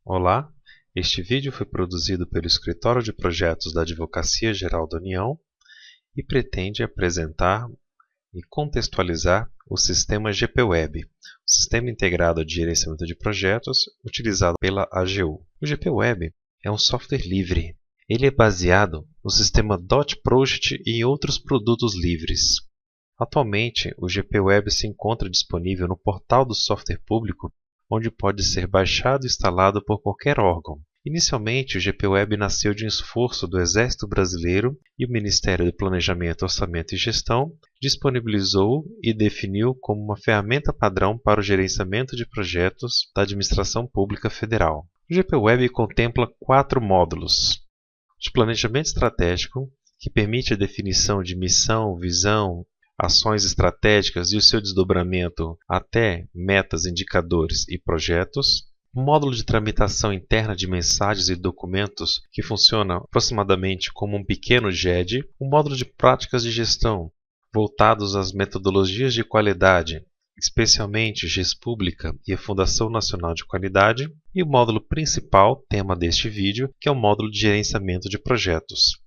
Olá, este vídeo foi produzido pelo Escritório de Projetos da Advocacia Geral da União e pretende apresentar e contextualizar o sistema GPWeb, o Sistema Integrado de Gerenciamento de Projetos utilizado pela AGU. O GPWeb é um software livre. Ele é baseado no sistema .Project e em outros produtos livres. Atualmente, o GPWeb se encontra disponível no portal do software público, onde pode ser baixado e instalado por qualquer órgão. Inicialmente, o GPWeb nasceu de um esforço do Exército Brasileiro e o Ministério do Planejamento, Orçamento e Gestão disponibilizou e definiu como uma ferramenta padrão para o gerenciamento de projetos da Administração Pública Federal. O GPWeb contempla 4 módulos: de planejamento estratégico, que permite a definição de missão, visão, ações estratégicas e o seu desdobramento até metas, indicadores e projetos. Um módulo de tramitação interna de mensagens e documentos, que funciona aproximadamente como um pequeno GED. Um módulo de práticas de gestão, voltados às metodologias de qualidade, especialmente GES Pública e a Fundação Nacional de Qualidade. E o módulo principal, tema deste vídeo, que é o módulo de gerenciamento de projetos.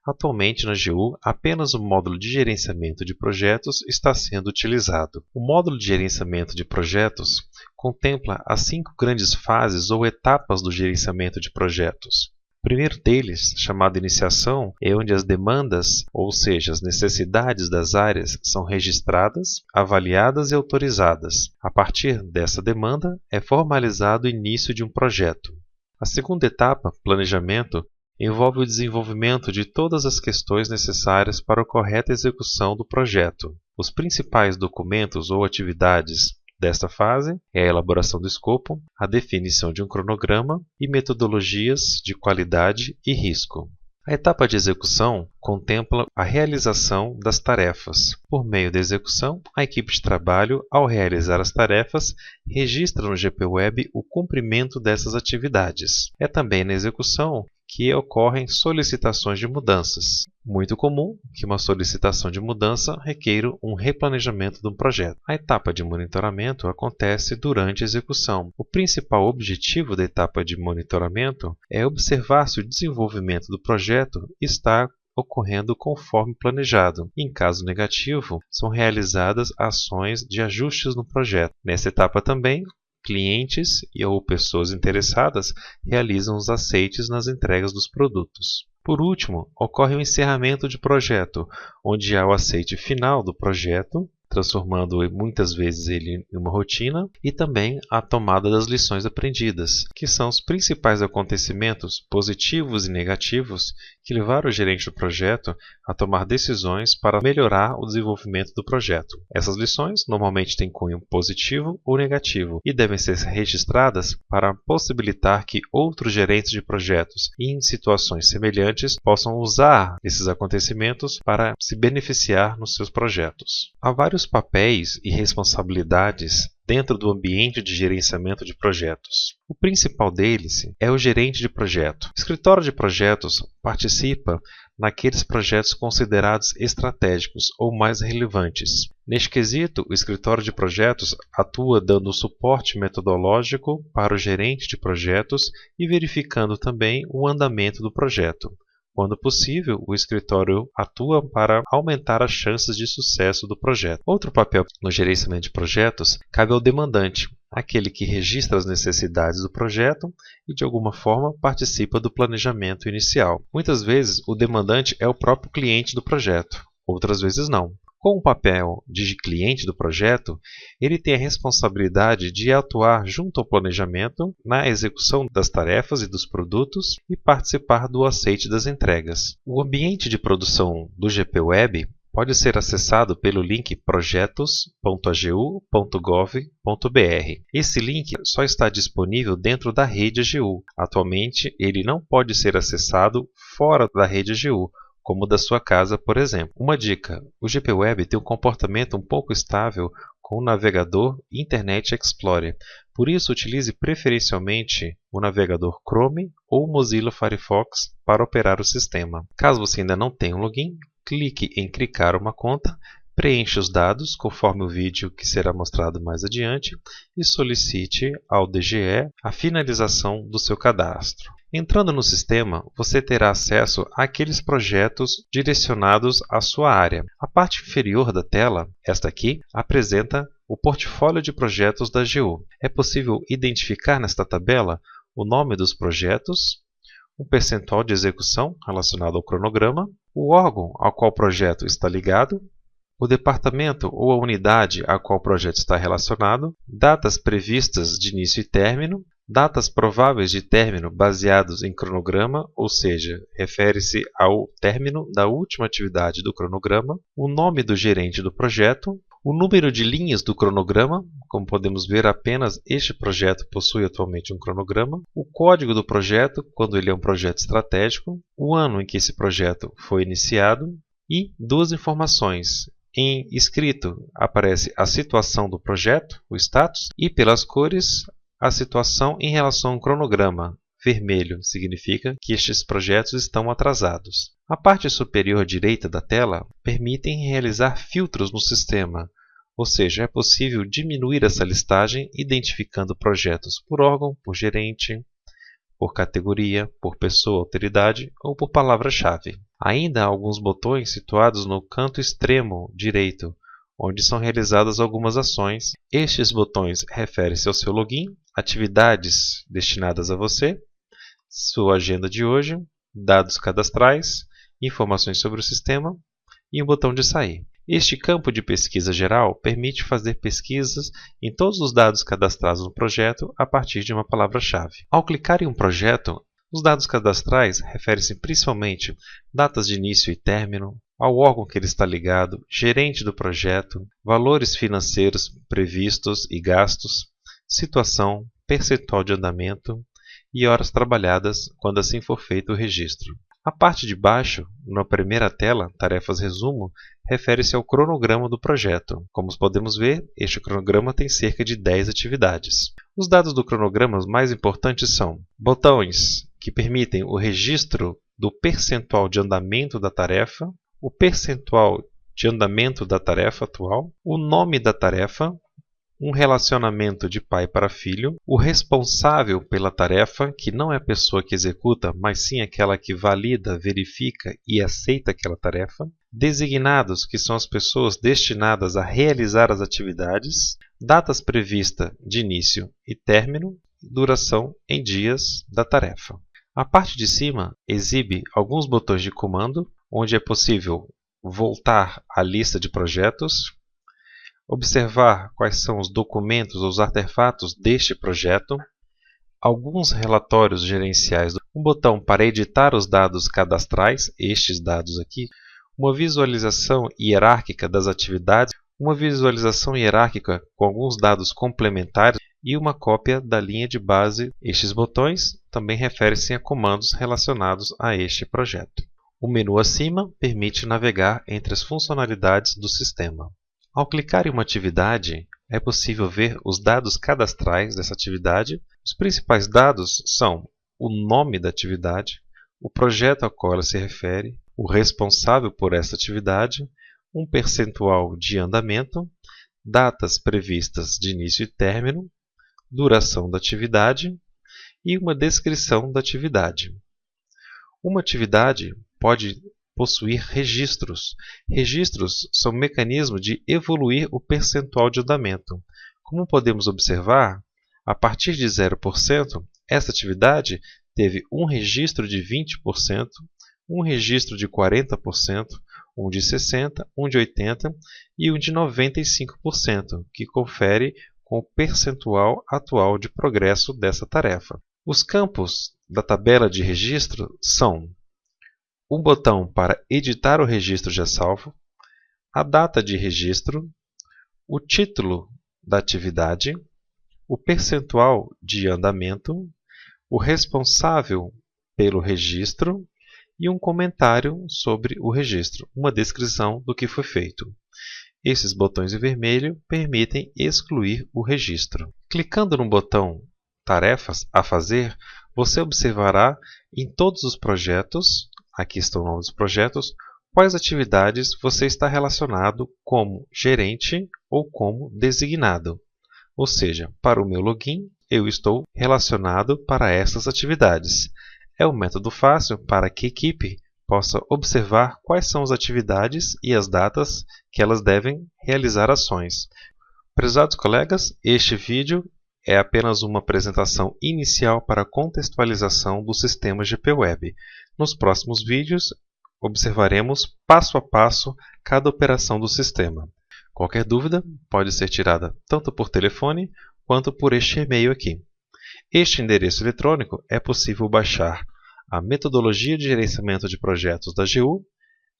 Atualmente, na AGU, apenas o módulo de gerenciamento de projetos está sendo utilizado. O módulo de gerenciamento de projetos contempla as 5 grandes fases ou etapas do gerenciamento de projetos. O primeiro deles, chamado iniciação, é onde as demandas, ou seja, as necessidades das áreas, são registradas, avaliadas e autorizadas. A partir dessa demanda, é formalizado o início de um projeto. A segunda etapa, planejamento, envolve o desenvolvimento de todas as questões necessárias para a correta execução do projeto. Os principais documentos ou atividades desta fase é a elaboração do escopo, a definição de um cronograma e metodologias de qualidade e risco. A etapa de execução contempla a realização das tarefas. Por meio da execução, a equipe de trabalho, ao realizar as tarefas, registra no GPWeb o cumprimento dessas atividades. É também na execução que ocorrem solicitações de mudanças. Muito comum que uma solicitação de mudança requeira um replanejamento de um projeto. A etapa de monitoramento acontece durante a execução. O principal objetivo da etapa de monitoramento é observar se o desenvolvimento do projeto está ocorrendo conforme planejado. Em caso negativo, são realizadas ações de ajustes no projeto. Nessa etapa também, clientes ou pessoas interessadas realizam os aceites nas entregas dos produtos. Por último, ocorre o encerramento de projeto, onde há o aceite final do projeto, transformando muitas vezes ele em uma rotina, e também a tomada das lições aprendidas, que são os principais acontecimentos positivos e negativos que levaram o gerente do projeto a tomar decisões para melhorar o desenvolvimento do projeto. Essas lições normalmente têm cunho positivo ou negativo e devem ser registradas para possibilitar que outros gerentes de projetos em situações semelhantes possam usar esses acontecimentos para se beneficiar nos seus projetos. Há vários papéis e responsabilidades dentro do ambiente de gerenciamento de projetos. O principal deles é o gerente de projeto. O escritório de projetos participa naqueles projetos considerados estratégicos ou mais relevantes. Neste quesito, o escritório de projetos atua dando suporte metodológico para o gerente de projetos e verificando também o andamento do projeto. Quando possível, o escritório atua para aumentar as chances de sucesso do projeto. Outro papel no gerenciamento de projetos cabe ao demandante, aquele que registra as necessidades do projeto e, de alguma forma, participa do planejamento inicial. Muitas vezes, o demandante é o próprio cliente do projeto, outras vezes não. Com o papel de cliente do projeto, ele tem a responsabilidade de atuar junto ao planejamento, na execução das tarefas e dos produtos e participar do aceite das entregas. O ambiente de produção do GPWeb pode ser acessado pelo link projetos.agu.gov.br. Esse link só está disponível dentro da rede AGU. Atualmente, ele não pode ser acessado fora da rede AGU, como da sua casa, por exemplo. Uma dica: o GPWeb tem um comportamento um pouco estável com o navegador Internet Explorer. Por isso, utilize preferencialmente o navegador Chrome ou Mozilla Firefox para operar o sistema. Caso você ainda não tenha um login, clique em criar uma conta, preencha os dados conforme o vídeo que será mostrado mais adiante e solicite ao DGE a finalização do seu cadastro. Entrando no sistema, você terá acesso àqueles projetos direcionados à sua área. A parte inferior da tela, esta aqui, apresenta o portfólio de projetos da AGU. É possível identificar nesta tabela o nome dos projetos, o percentual de execução relacionado ao cronograma, o órgão ao qual o projeto está ligado, o departamento ou a unidade a qual o projeto está relacionado, datas previstas de início e término, datas prováveis de término baseados em cronograma, ou seja, refere-se ao término da última atividade do cronograma, o nome do gerente do projeto, o número de linhas do cronograma, como podemos ver, apenas este projeto possui atualmente um cronograma, o código do projeto, quando ele é um projeto estratégico, o ano em que esse projeto foi iniciado e duas informações. Em escrito aparece a situação do projeto, o status, e pelas cores a situação em relação ao cronograma. Vermelho significa que estes projetos estão atrasados. A parte superior direita da tela permite realizar filtros no sistema, ou seja, é possível diminuir essa listagem identificando projetos por órgão, por gerente, por categoria, por pessoa, autoridade ou por palavra-chave. Ainda há alguns botões situados no canto extremo direito, onde são realizadas algumas ações. Estes botões referem-se ao seu login, atividades destinadas a você, sua agenda de hoje, dados cadastrais, informações sobre o sistema e um botão de sair. Este campo de pesquisa geral permite fazer pesquisas em todos os dados cadastrados no projeto a partir de uma palavra-chave. Ao clicar em um projeto, os dados cadastrais referem-se principalmente datas de início e término, ao órgão que ele está ligado, gerente do projeto, valores financeiros previstos e gastos, situação, percentual de andamento e horas trabalhadas quando assim for feito o registro. A parte de baixo, na primeira tela, Tarefas Resumo, refere-se ao cronograma do projeto. Como podemos ver, este cronograma tem cerca de 10 atividades. Os dados do cronograma mais importantes são botões que permitem o registro do percentual de andamento da tarefa, o percentual de andamento da tarefa atual, o nome da tarefa, um relacionamento de pai para filho, o responsável pela tarefa, que não é a pessoa que executa, mas sim aquela que valida, verifica e aceita aquela tarefa, designados, que são as pessoas destinadas a realizar as atividades, datas previstas de início e término, duração em dias da tarefa. A parte de cima exibe alguns botões de comando, onde é possível voltar à lista de projetos, observar quais são os documentos ou os artefatos deste projeto, alguns relatórios gerenciais, um botão para editar os dados cadastrais, estes dados aqui, uma visualização hierárquica das atividades, uma visualização hierárquica com alguns dados complementares e uma cópia da linha de base. Estes botões também referem-se a comandos relacionados a este projeto. O menu acima permite navegar entre as funcionalidades do sistema. Ao clicar em uma atividade, é possível ver os dados cadastrais dessa atividade. Os principais dados são o nome da atividade, o projeto ao qual ela se refere, o responsável por essa atividade, um percentual de andamento, datas previstas de início e término, duração da atividade e uma descrição da atividade. Uma atividade pode possuir registros. Registros são mecanismos de evoluir o percentual de andamento. Como podemos observar, a partir de 0%, essa atividade teve um registro de 20%, um registro de 40%, um de 60%, um de 80% e um de 95%, que confere com o percentual atual de progresso dessa tarefa. Os campos da tabela de registro são um botão para editar o registro já salvo, a data de registro, o título da atividade, o percentual de andamento, o responsável pelo registro e um comentário sobre o registro, uma descrição do que foi feito. Esses botões em vermelho permitem excluir o registro. Clicando no botão Tarefas a fazer, você observará em todos os projetos, aqui estão os nomes dos projetos, quais atividades você está relacionado como gerente ou como designado. Ou seja, para o meu login, eu estou relacionado para essas atividades. É um método fácil para que a equipe possa observar quais são as atividades e as datas que elas devem realizar ações. Prezados colegas, este vídeo é apenas uma apresentação inicial para a contextualização do sistema GPWeb. Nos próximos vídeos, observaremos passo a passo cada operação do sistema. Qualquer dúvida pode ser tirada tanto por telefone quanto por este e-mail aqui. Este endereço eletrônico é possível baixar a metodologia de gerenciamento de projetos da AGU,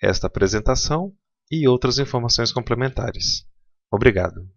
esta apresentação e outras informações complementares. Obrigado.